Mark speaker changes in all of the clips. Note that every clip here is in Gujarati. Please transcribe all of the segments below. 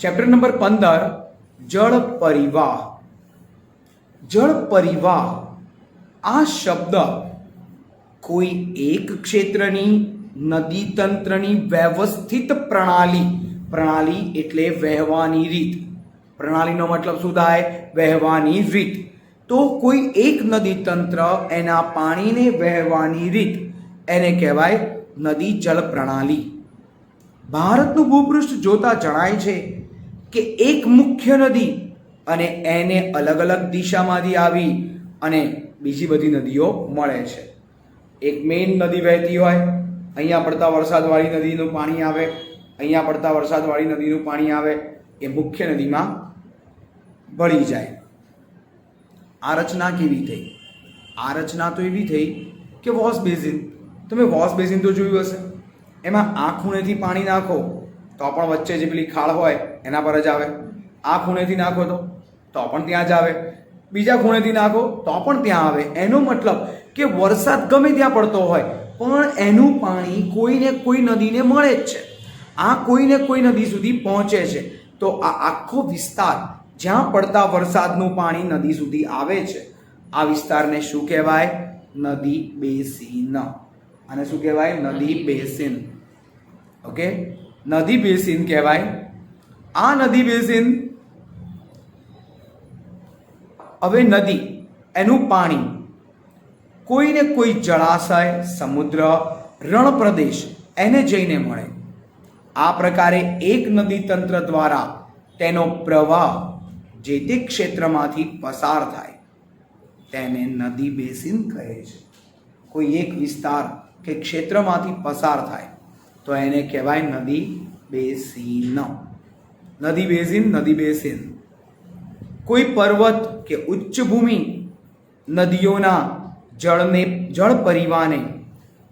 Speaker 1: ચેપ્ટર નંબર 15 જળ પરિવાહ. જળ પરિવાહ આ શબ્દ કોઈ એક ક્ષેત્રની નદી તંત્રની વ્યવસ્થિત પ્રણાલી એટલે વહેવાની રીત. પ્રણાલીનો મતલબ શું થાય? વહેવાની રીત. તો કોઈ એક નદી તંત્ર એના પાણીને વહેવાની રીત એને કહેવાય નદી જળ પ્રણાલી. ભારતનું ભૂપૃષ્ઠ જોતા જણાય છે કે એક મુખ્ય નદી અને એને અલગ અલગ દિશામાંથી આવી અને બીજી બધી નદીઓ મળે છે. એક મેઇન નદી વહેતી હોય, અહીંયા પડતા વરસાદવાળી નદીનું પાણી આવે, અહીંયા પડતા વરસાદવાળી નદીનું પાણી આવે, એ મુખ્ય નદીમાં ભળી જાય. આ રચના કેવી થઈ? આ રચના તો એવી થઈ કે વોશ બેઝિન. તમે વોશ બેઝિન તો જોયું હશે. એમાં આ ખૂણેથી પાણી નાખો તો પણ વચ્ચે જે પેલી ખાળ હોય એના પર જ આવે. આ ખૂણેથી નાખો તો પણ ત્યાં જ આવે. બીજા ખૂણેથી નાખો તો પણ ત્યાં આવે. એનો મતલબ કે વરસાદ ગમે ત્યાં પડતો હોય પણ એનું પાણી કોઈને કોઈ નદીને મળે જ છે. આ કોઈને કોઈ નદી સુધી પહોંચે છે. તો આ આખો વિસ્તાર જ્યાં પડતા વરસાદનું પાણી નદી સુધી આવે છે, આ વિસ્તારને શું કહેવાય? નદી બેસિન. અને શું કહેવાય? નદી બેસિન. ઓકે, નદી બેસિન કહેવાય. આ નદી બેસિન, હવે નદી એનું પાણી કોઈને કોઈ જળાશય, સમુદ્ર, રણ પ્રદેશ એને જઈને મળે. આ પ્રકારે એક નદી તંત્ર દ્વારા તેનો પ્રવાહ જે તે ક્ષેત્રમાંથી પસાર થાય તેને નદી બેસિન કહે છે. કોઈ એક વિસ્તાર કે ક્ષેત્રમાંથી પસાર થાય તો એને કહેવાય નદી બેસિન. નદી બેસિન, નદી બેસિન. કોઈ પર્વત કે ઉચ્ચ ભૂમિ નદીઓના જળ પરિવાહને,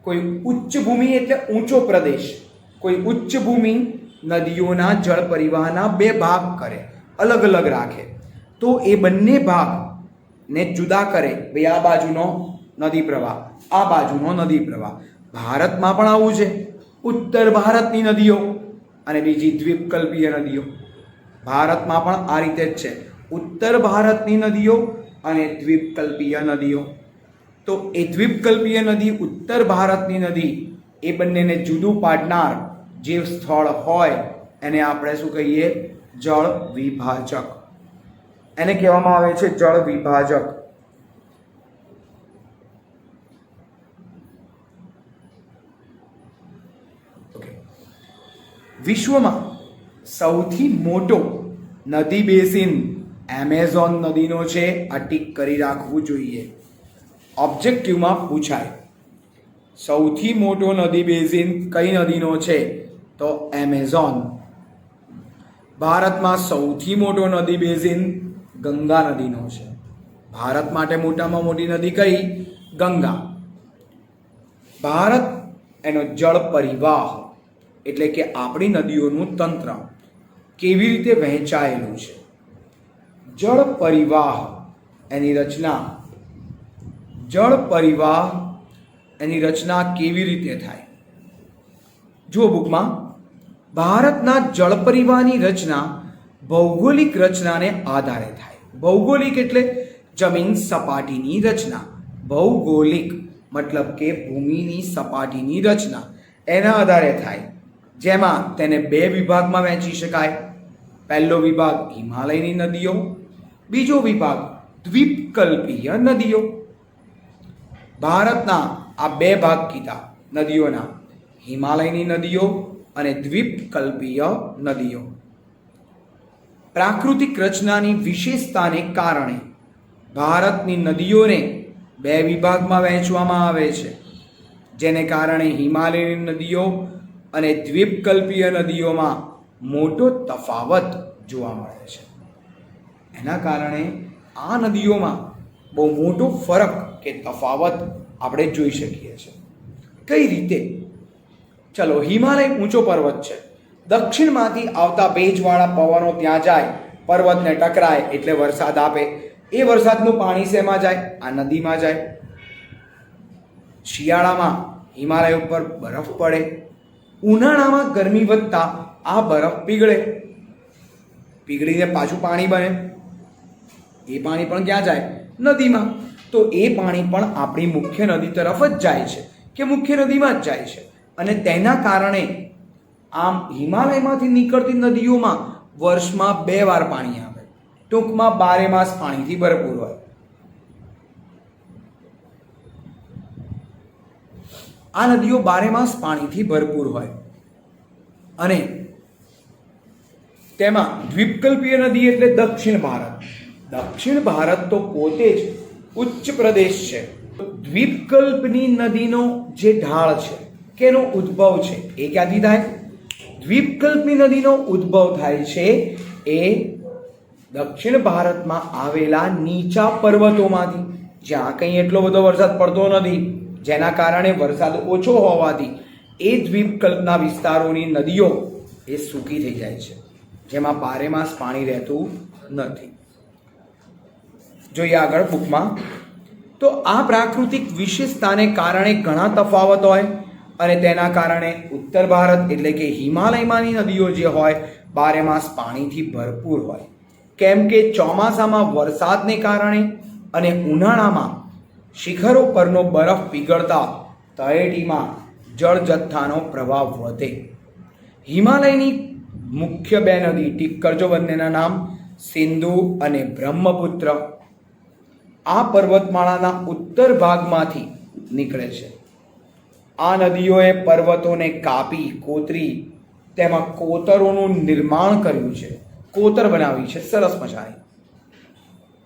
Speaker 1: કોઈ ઉચ્ચ ભૂમિ એટલે ઊંચો પ્રદેશ, કોઈ ઉચ્ચ ભૂમિ નદીઓના જળ પરિવાહના બે ભાગ કરે, અલગ અલગ રાખે. તો એ બંને ભાગને જુદા કરે. ભાઈ આ બાજુનો નદી પ્રવાહ, આ બાજુનો નદી પ્રવાહ. ભારતમાં પણ આવું છે. ઉત્તર ભારતની નદીઓ અને બીજી દ્વીપકલ્પીય નદીઓ. ભારતમાં પણ આ રીતે જ છે. ઉત્તર ભારતની નદીઓ અને દ્વીપકલ્પીય નદીઓ. તો એ દ્વીપકલ્પીય નદી, ઉત્તર ભારતની નદી, એ બંનેને જુદું પાડનાર જે સ્થળ હોય એને આપણે શું કહીએ? જળ વિભાજક. એને કહેવામાં આવે છે જળ વિભાજક. વિશ્વમાં સૌથી મોટો નદી બેસિન એમેઝોન નદીનો છે. આ ટીક કરી રાખવું જોઈએ. ઓબ્જેક્ટિવમાં પૂછાય સૌથી મોટો નદી બેસિન કઈ નદીનો છે? તો એમેઝોન. ભારતમાં સૌથી મોટો નદી બેસિન ગંગા નદીનો છે. ભારત માટે મોટામાં મોટી નદી કઈ? ગંગા. ભારત એનો જળ પરિવાહ એટલે કે આપણી નદીઓનું તંત્ર કેવી રીતે વહેંચાયેલું છે? જળ પરિવાહ એની રચના, જળ પરિવાહ એની રચના કેવી રીતે થાય? જુઓ બુકમાં. ભારતના જળ પરિવાહની રચના ભૌગોલિક રચનાને આધારે થાય. ભૌગોલિક એટલે જમીન સપાટીની રચના. ભૌગોલિક મતલબ કે ભૂમિની સપાટીની રચના એના આધારે થાય. જેમાં તેને બે વિભાગમાં વહેંચી શકાય. પહેલો વિભાગ હિમાલયની નદીઓ, બીજો વિભાગ દ્વીપકલ્પીય નદીઓ. ભારતના આ બે ભાગ કીધા નદીઓના, હિમાલયની નદીઓ અને દ્વીપકલ્પીય નદીઓ. પ્રાકૃતિક રચનાની વિશેષતાને કારણે ભારતની નદીઓને બે વિભાગમાં વહેંચવામાં આવે છે, જેને કારણે હિમાલયની નદીઓ અને દ્વીપકલ્પીય નદીઓમાં મોટો તફાવત જોવા મળે છે. એના કારણે આ નદીઓમાં બહુ મોટો ફરક કે તફાવત આપણે જોઈ શકીએ છીએ. કઈ રીતે? ચલો, હિમાલય ઊંચો પર્વત છે. દક્ષિણમાંથી આવતા ભેજવાળા પવનો ત્યાં જાય, પર્વતને ટકરાય એટલે વરસાદ આપે. એ વરસાદનું પાણી શેમાં જાય? આ નદીમાં જાય. શિયાળામાં હિમાલય ઉપર બરફ પડે, ઉનાળામાં ગરમી વધતા આ બરફ પીગળે. પીગળીને પાછું પાણી બને, એ પાણી પણ ક્યાં જાય? નદીમાં. તો એ પાણી પણ આપણી મુખ્ય નદી તરફ જ જાય છે કે મુખ્ય નદીમાં જ જાય છે. અને તેના કારણે આમ હિમાલયમાંથી નીકળતી નદીઓમાં વર્ષમાં 2 વાર પાણી આવે. ટૂંકમાં 12 માસ પાણીથી ભરપૂર હોય. આ નદીઓ 12 માસ પાણીથી ભરપૂર હોય. અને તેમાં દ્વીપકલ્પીય નદી એટલે દક્ષિણ ભારત. દક્ષિણ ભારત તો પોતે જ ઉચ્ચ પ્રદેશ છે. દ્વીપકલ્પની નદીનો જે ઢાળ છે કે એનો ઉદ્ભવ છે એ ક્યાંથી થાય? દ્વીપકલ્પની નદીનો ઉદ્ભવ થાય છે એ દક્ષિણ ભારતમાં આવેલા નીચા પર્વતોમાંથી, જ્યાં કંઈ એટલો બધો વરસાદ પડતો નથી, જેના કારણે વરસાદ ઓછો હોવાથી એ દ્વીપકલ્પના વિસ્તારોની નદીઓ એ સૂકી થઈ જાય છે, જેમાં 12 માસ પાણી રહેતું નથી. જોઈએ આગળ બુકમાં. તો આ પ્રાકૃતિક વિશેષતાને કારણે ઘણા તફાવત હોય અને તેના કારણે ઉત્તર ભારત એટલે કે હિમાલયમાંની નદીઓ જે હોય 12 માસ પાણીથી ભરપૂર હોય. કેમ કે ચોમાસામાં વરસાદને કારણે અને ઉનાળામાં શિખરો પરનો બરફ પીગળતા તળેટીમાં જળ જથ્થાનો પ્રવાહ વધે. હિમાલયની મુખ્ય 2 નદી ટીક કરજો બંનેના નામ, સિંધુ અને બ્રહ્મપુત્ર, આ પર્વતમાળાના ઉત્તર ભાગમાંથી નીકળે છે. આ નદીઓએ પર્વતોને કાપી કોતરી તેમાં કોતરોનું નિર્માણ કર્યું છે, કોતર બનાવી છે સરસ મજાની.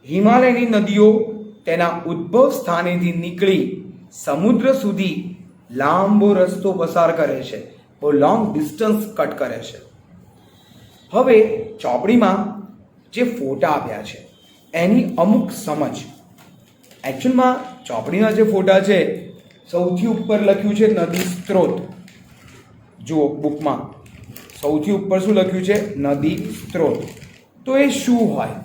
Speaker 1: હિમાલયની નદીઓ તેના ઉદ્ભવ સ્થાનેથી નીકળી સમુદ્ર સુધી લાંબો રસ્તો પસાર કરે છે, બહુ લોંગ ડિસ્ટન્સ કટ કરે છે. હવે ચોપડીમાં જે ફોટા આપ્યા છે એની અમુક સમજ. એકચ્યુઅલમાં ચોપડીના જે ફોટા છે સૌથી ઉપર લખ્યું છે નદી સ્ત્રોત. જુઓ બુકમાં સૌથી ઉપર શું લખ્યું છે? નદી સ્ત્રોત. તો એ શું હોય?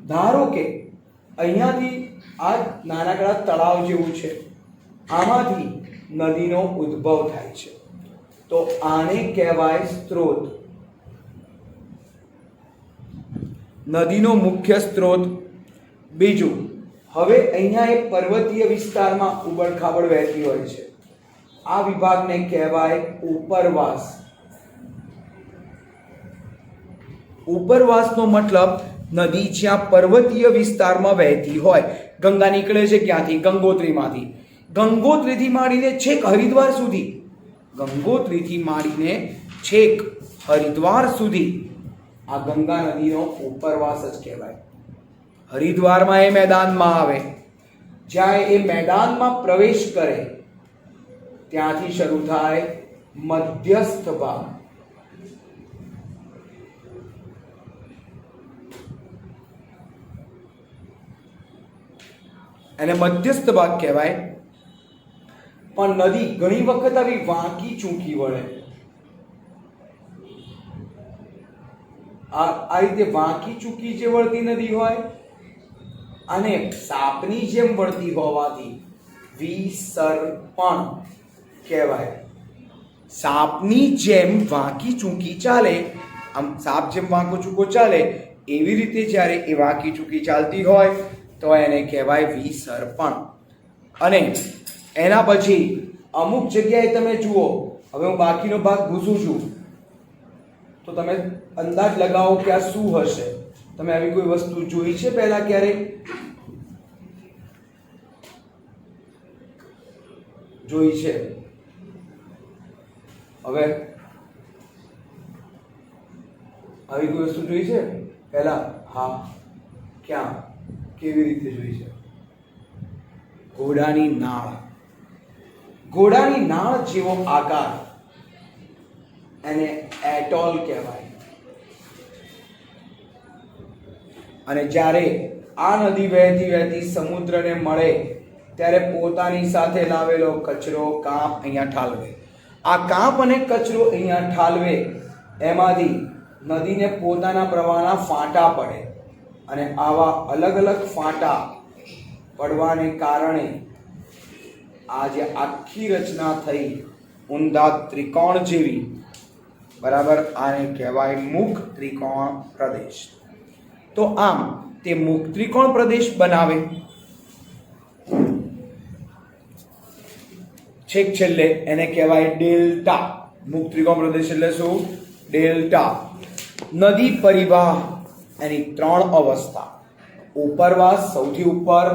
Speaker 1: ધારો કે અહીંયાથી આ નાનકડા તળાવ જેવું છે, આમાંથી નદીનો ઉદ્ભવ થાય છે, તો આને કહેવાય સ્ત્રોત. નદીનો મુખ્ય સ્ત્રોત. બીજું, હવે અહીંયા એક પર્વતીય વિસ્તારમાં ઉબડખાબડ વહેતી હોય છે, આ વિભાગને કહેવાય ઉપરવાસ. ઉપરવાસનો મતલબ નદી જ્યાં પર્વતીય વિસ્તારમાં વહેતી હોય. ગંગા નીકળે છે ક્યાંથી? ગંગોત્રીમાંથી. ગંગોત્રીથી માંડીને છેક હરિદ્વાર સુધી, ગંગોત્રીથી માંડીને છેક હરિદ્વાર સુધી આ ગંગા નદીનો ઉપરવાસ જ કહેવાય. હરિદ્વારમાં એ મેદાનમાં આવે, જ્યાં એ મેદાનમાં પ્રવેશ કરે ત્યાંથી શરૂ થાય મધ્યસ્થ ભાગ. એને મધ્યસ્થ ભાગ કહેવાય. પણ નદી ઘણી વખત આવી વાંકી ચૂંકી વળે. આ રીતે વાંકી ચૂકી જે વળતી નદી હોય અને સાપની જેમ વળતી હોવાથી વિસર્પણ કહેવાય. સાપની જેમ વાંકી ચૂકી ચાલે, આમ સાપ જેમ વાંકો ચૂકો ચાલે એવી રીતે જ્યારે એ વાંકી ચૂકી ચાલતી હોય તો એને કહેવાય વિસર્પણ. અને એના પછી અમુક જગ્યાએ તમે જુઓ, હવે હું બાકીનો ભાગ ભૂસું છું તો તમે અંદાજ લગાવો કે આ શું હશે. તમે આવી કોઈ વસ્તુ જોઈ છે પહેલા ક્યારેય? જોઈ છે? હવે આવી કોઈ વસ્તુ જોઈ છે પહેલા? હા. ક્યાં? કેવી રીતે જોઈ છે? ઘોડાની નાળ. ઘોડાની નાળ જેવો આકાર, એને એટોલ કહેવાય. અને જ્યારે આ નદી વહેતી વહેતી સમુદ્રને મળે ત્યારે પોતાની સાથે લાવેલો કચરો, કાંપ અહીંયા ઠાલવે. આ કાંપ અને કચરો અહીંયા ઠાલવે એમાંથી નદીને પોતાના પ્રવાહના ફાંટા પડે અને આવા અલગ અલગ ફાંટા પડવાને કારણે આ જે આખી રચના થઈ ઊંધા ત્રિકોણ જેવી, બરાબર, આને કહેવાય મુખ ત્રિકોણ પ્રદેશ. તો આમ તે મુખ ત્રિકોણ પ્રદેશ બનાવે. છેક છેલ્લે એને કહેવાય ડેલ્ટા. મુખ ત્રિકોણ પ્રદેશ એટલે શું? ડેલ્ટા. નદી પરિવાહ એની 3 અવસ્થા: ઉપરવાસ સૌથી ઉપર,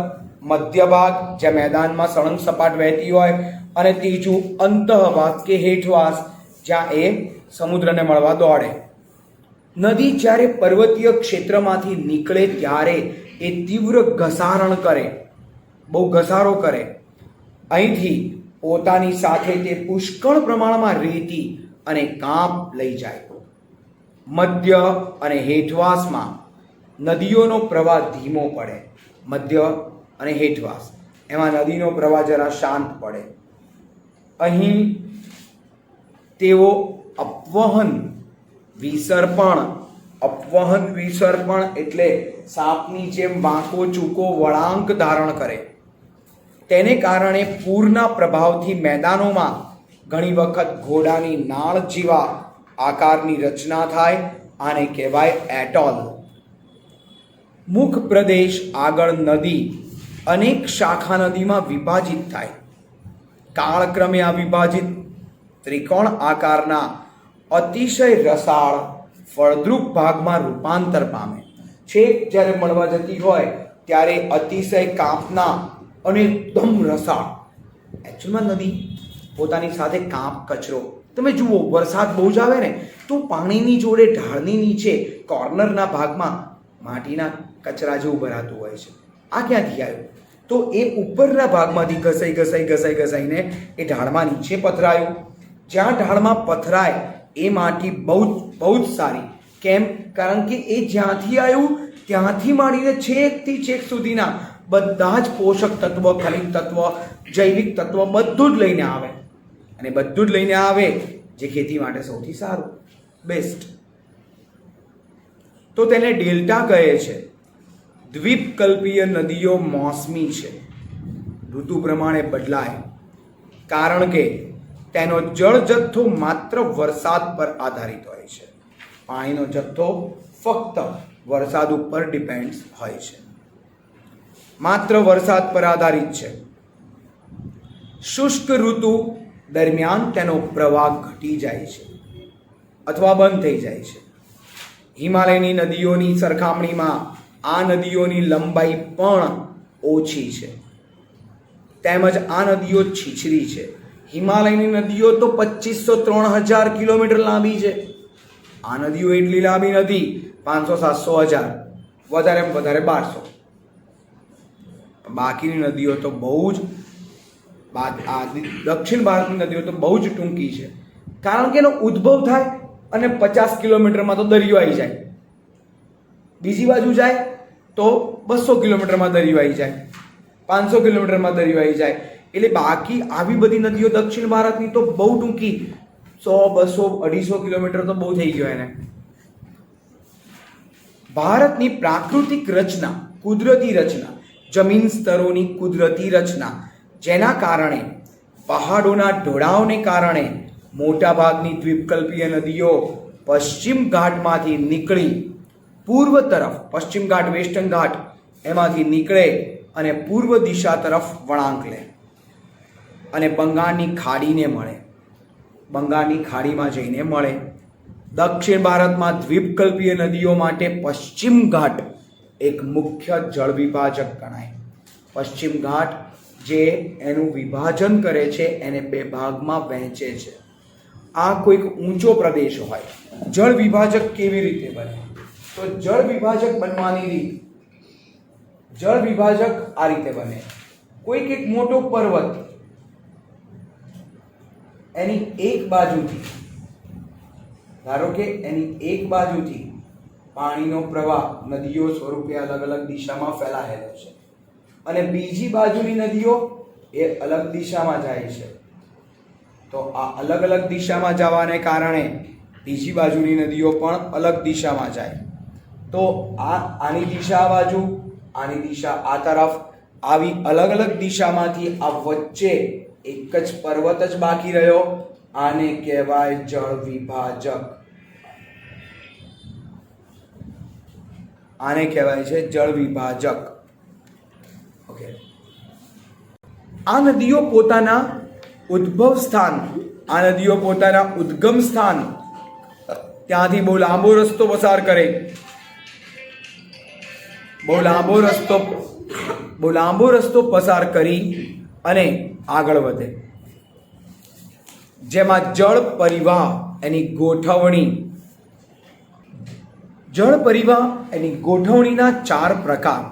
Speaker 1: મધ્ય ભાગ જે મેદાનમાં સળંગ સપાટ વહેતી હોય, અને ત્રીજું અંતઃવાસ કે હેઠવાસ જ્યાં એ સમુદ્રને મળવા દોડે. નદી જ્યારે પર્વતીય ક્ષેત્રમાંથી નીકળે ત્યારે એ તીવ્ર ઘસારણ કરે, બહુ ઘસારો કરે. અહીંથી પોતાની સાથે તે પુષ્કળ પ્રમાણમાં રેતી અને કાંપ લઈ જાય. મધ્ય અને હેઠવાસમાં નદીઓનો પ્રવાહ ધીમો પડે. મધ્ય અને હેઠવાસ એમાં નદીનો પ્રવાહ જરા શાંત પડે. અહીં તેઓ અપવહન વિસર્પણ એટલે સાપની જેમ વાંકો ચૂકો વળાંક ધારણ કરે. તેને કારણે પૂરના પ્રભાવથી મેદાનોમાં ઘણી વખત ઘોડાની નાળ જેવા આકારની રચના થાય. આને કહેવાય એટોલ. મુખ પ્રદેશ આગળ નદી અનેક શાખા નદીમાં વિભાજિત થાય. કાળક્રમે આ વિભાજિત ત્રિકોણ આકારના અતિશય રસાળ ફળદ્રુપ ભાગમાં રૂપાંતર પામે. છેક જ્યારે મળવા જતી હોય ત્યારે અતિશય કાંપના અને એકદમ રસાળ. એકચ્યુઅલમાં નદી પોતાની સાથે કાંપ, કચરો, તમે જુઓ વરસાદ બહુ જ આવે ને તો પાણીની જોડે ઢાળની નીચે કોર્નરના ભાગમાં માટીના કચરા જેવું ભરાતું હોય છે. આ ક્યાંથી આવ્યું? તો એ ઉપરના ભાગમાંથી ઘસાઈને એ ઢાળમાં નીચે પથરાયું. જ્યાં ઢાળમાં પથરાય એ માટી બહુ જ સારી. કેમ? કારણ કે એ જ્યાંથી આવ્યું ત્યાંથી માંડીને છેકથી છેક સુધીના બધા જ પોષક તત્વ, ખનિજ તત્વ, જૈવિક તત્વ બધું જ લઈને આવે. અને બધું જ લઈને આવે જે ખેતી માટે સૌથી સારું, બેસ્ટ. તો તેને ડેલ્ટા કહે છે. દ્વીપકલ્પીય નદીઓ મોસમી છે, ઋતુ પ્રમાણે બદલાય, કારણ કે તેનો જળ જથ્થો માત્ર વરસાદ પર આધારિત હોય છે. પાણીનો જથ્થો ફક્ત વરસાદ ઉપર ડિપેન્ડ હોય છે, માત્ર વરસાદ પર આધારિત છે. શુષ્ક ઋતુ દરમિયાન તેનો પ્રવાહ ઘટી જાય છે અથવા બંધ થઈ જાય છે. હિમાલયની નદીઓની સરખામણીમાં આ નદીઓની લંબાઈ પણ ઓછી છે, તેમજ આ નદીઓ છીછરી છે. હિમાલયની નદીઓ તો 2500-3000 કિલોમીટર લાંબી છે. આ નદીઓ એટલી લાંબી નથી, 500-700 વધારેમાં વધારે 1200. બાકીની નદીઓ તો બહુ જ દક્ષિણ ભારતની નદીઓ તો બહુ જ ટૂંકી છે, કારણ કે એનો ઉદ્ભવ થાય અને 50 કિલોમીટરમાં તો દરિયો આવી જાય, બીજી બાજુ જાય તો 200 કિલોમીટરમાં દરિયો આવી જાય, 500 કિલોમીટરમાં દરિયો આવી જાય. એટલે બાકી આવી બધી નદીઓ દક્ષિણ ભારતની તો બહુ ટૂંકી, 100, 200, 250 કિલોમીટર તો બહુ થઈ ગયો એને. ભારતની પ્રાકૃતિક રચના, કુદરતી રચના, જમીન સ્તરોની કુદરતી રચના, જેના કારણે પહાડોના ઢોળાવને કારણે મોટાભાગની દ્વીપકલ્પીય નદીઓ પશ્ચિમ ઘાટમાંથી નીકળી પૂર્વ તરફ, પશ્ચિમ ઘાટ, વેસ્ટર્ન ઘાટ એમાંથી નીકળે અને પૂર્વ દિશા તરફ વળાંક લે અને બંગાળની ખાડીને મળે, બંગાળની ખાડીમાં જઈને મળે. દક્ષિણ ભારતમાં દ્વીપકલ્પીય નદીઓ માટે પશ્ચિમ ઘાટ એક મુખ્ય જળ વિભાજક ગણાય. પશ્ચિમ ઘાટ જે એનું વિભાજન કરે છે, એને 2 ભાગમાં વહેંચે છે. આ કોઈક ઊંચો પ્રદેશ હોય, જળ વિભાજક કેવી રીતે બને? તો જળ વિભાજક બનવાની રીત, જળ વિભાજક આ રીતે બને. કોઈક એક મોટો પર્વત, એની એક બાજુથી, ધારો કે એની એક બાજુથી પાણીનો પ્રવાહ નદીઓ સ્વરૂપે અલગ અલગ દિશામાં ફેલાયેલો છે અને બીજી બાજુની નદીઓ એ અલગ દિશામાં જાય છે. તો આ અલગ અલગ દિશામાં જવાને કારણે બીજી બાજુની નદીઓ પણ અલગ દિશામાં જાય. તો આની દિશા આ બાજુ, આની દિશા આ તરફ, આવી અલગ અલગ દિશામાંથી આ વચ્ચે એક જ પર્વત જ બાકી રહ્યો. આને કહેવાય જળ વિભાજક. આને કહેવાય છે જળ વિભાજક. ઓકે, આ નદીઓ પોતાના ઉદ્ભવ સ્થાન, આ નદીઓ પોતાના ઉદ્ગમ સ્થાન ત્યાંથી બહુ લાંબો રસ્તો પસાર કરે, બહુ લાંબો રસ્તો પસાર કરી અને આગળ વધે, જેમાં જળ પરિવાહ એની ગોઠવણીના 4 પ્રકાર,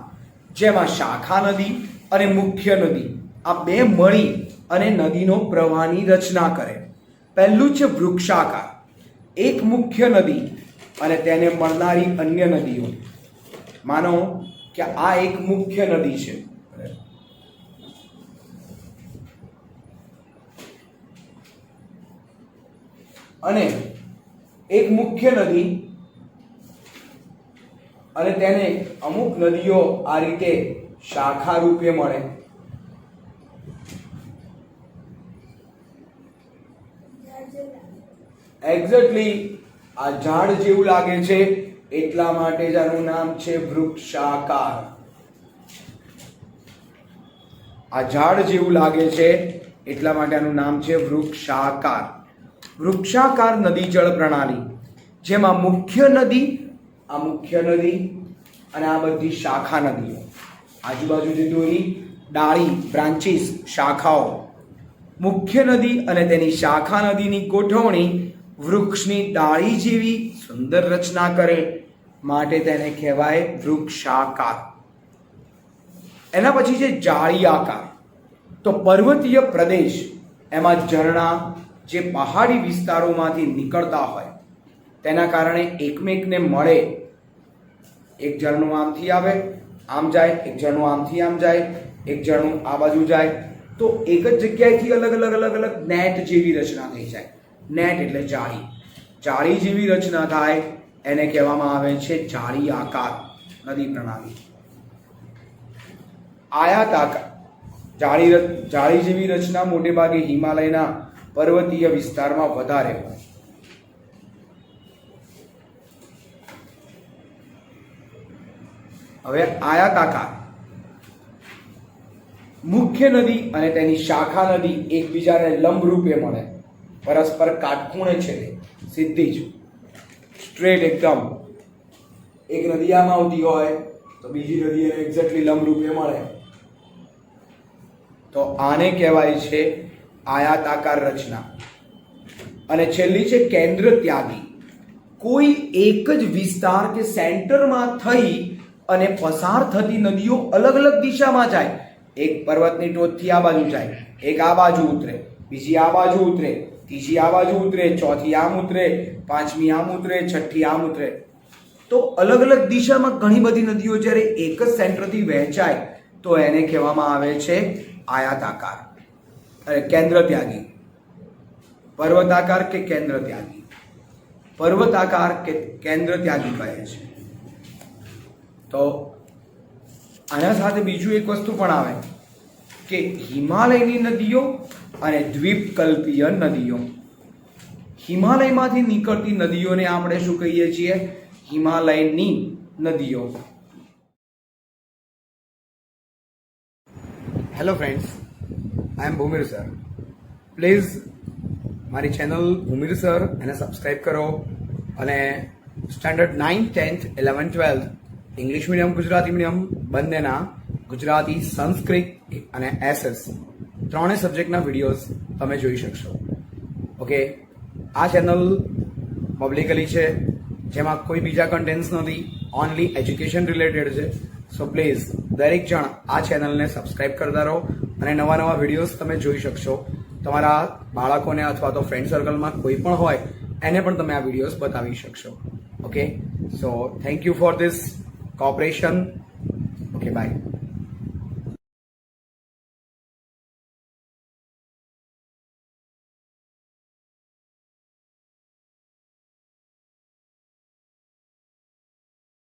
Speaker 1: જેમાં શાખા નદી અને મુખ્ય નદી આ બે મળી અને નદીનો પ્રવાહની રચના કરે. પહેલું છે વૃક્ષાકાર, એક મુખ્ય નદી અને તેને મળનારી અન્ય નદીઓ. માનો કે આ એક મુખ્ય નદી છે, અને એક મુખ્ય નદી અને તેને અમુક નદીઓ આ રીતે શાખા રૂપે મળે. એક્ઝેક્ટલી આ ઝાડ જેવું લાગે છે એટલા માટે જ આનું નામ છે વૃક્ષાકાર. આ ઝાડ જેવું લાગે છે એટલા માટે આનું નામ છે વૃક્ષાકાર. વૃક્ષાકાર નદી જળ પ્રણાલી, જેમાં મુખ્ય નદી અને આ બધી શાખા નદીઓ, આજુબાજુથી દોરી ડાળી, બ્રાન્ચીસ, શાખાઓ. મુખ્ય નદી અને તેની શાખા નદીની ગોઠવણી વૃક્ષની ડાળી જેવી સુંદર રચના કરે માટે તેને કહેવાય વૃક્ષાકાર. એના પછી છે જાળી આકાર. તો પર્વતીય પ્રદેશ, એમાં ઝરણા જે પહાડી વિસ્તારોમાંથી નીકળતા હોય તેના કારણે એકમેકને મળે. એક ઝરણું આમથી આવે, આમ જાય, એક ઝરણું આમથી આમ જાય, એક ઝરણું આ બાજુ જાય, તો એક જ જગ્યાએથી અલગ અલગ નેટ જેવી રચના થઈ જાય. નેટ એટલે જાળી. જાળી જેવી રચના થાય એને કહેવામાં આવે છે જાળી આકાર નદી પ્રણાલી. આયાત આકાર, જાળી જેવી રચના મોટે ભાગે હિમાલયના પર્વતીય વિસ્તારમાં વધારે હોય. હવે આયાતાકાર, મુખ્ય નદી અને તેની શાખા નદી એકબીજાને લંબ રૂપે મળે, પરસ્પર કાટખૂણે છે, સીધી જ સ્ટ્રેટ એકદમ. એક નદી આમ આવતી હોય તો બીજી નદી એને એક્ઝેક્ટલી લંબ રૂપે મળે, તો આને કહેવાય છે આયાતાકાર રચના. અને છેલ્લી છે કેન્દ્ર ત્યાગી. કોઈ એક જ વિસ્તાર કે સેન્ટરમાં થઈ અને પસાર થતી નદીઓ અલગ અલગ દિશામાં જાય. એક પર્વતની ટોચથી આ બાજુ જાય, એક આ બાજુ ઉતરે, બીજી આ બાજુ ઉતરે, ત્રીજી આ બાજુ ઉતરે, ચોથી આમ ઉતરે, પાંચમી આમ ઉતરે, છઠ્ઠી આમ ઉતરે. તો અલગ અલગ દિશામાં ઘણી બધી નદીઓ જ્યારે એક જ સેન્ટરથી વહેંચાય તો એને કહેવામાં આવે છે આયાતાકાર, કેન્દ્ર ત્યાગી. પર્વતાકાર કે કેન્દ્ર ત્યાગી, પર્વતાકાર કે કેન્દ્ર ત્યાગી કહે છે. તો આના સાથે બીજું એક વસ્તુ પણ આવે કે હિમાલયની નદીઓ અને દ્વીપકલ્પીય નદીઓ. હિમાલયમાંથી નીકળતી નદીઓને આપણે શું કહીએ છીએ? હિમાલયની નદીઓ. Hello friends, I am Bhumir sir. Please મારી ચેનલ ભૂમિર સર એને સબસ્ક્રાઈબ કરો અને standard 9, 10th, 11th, 12th English medium, Gujarati medium બંનેના ગુજરાતી, સંસ્કૃત અને એસએસ ત્રણેય સબ્જેક્ટના વિડીયોઝ તમે જોઈ શકશો. ઓકે, આ ચેનલ પબ્લિકલી છે, જેમાં કોઈ બીજા કન્ટેન્ટ્સ નથી, ઓનલી એજ્યુકેશન રિલેટેડ છે. સો પ્લીઝ દરેક જણ આ ચેનલને સબસ્ક્રાઈબ કરતા રહો અને નવા નવા વિડીયોઝ તમે જોઈ શકશો. તમારા બાળકોને અથવા તો ફ્રેન્ડ સર્કલમાં કોઈ પણ હોય એને પણ તમે આ વિડીયોઝ બતાવી શકશો. Okay, so thank you for this cooperation. Okay, bye.